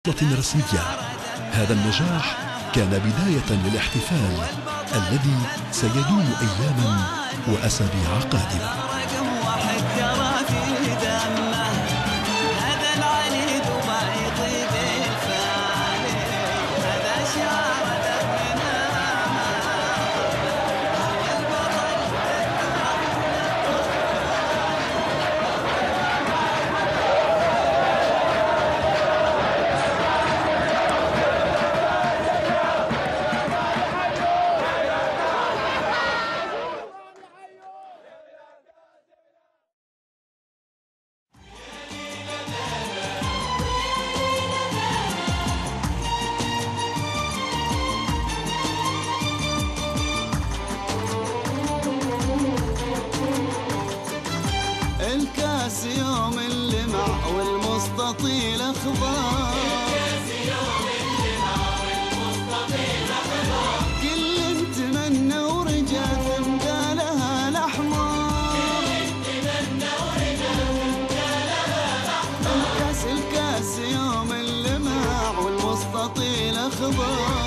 رسمية. هذا النجاح كان بداية للاحتفال الذي سيدوم أياما وأسابيع قادمة. الكاس يوم اللمع والمستطيل اخضر، كل تمنى ورجع ثمقالها الاحمر. الكاس يوم اللمع والمستطيل اخضر،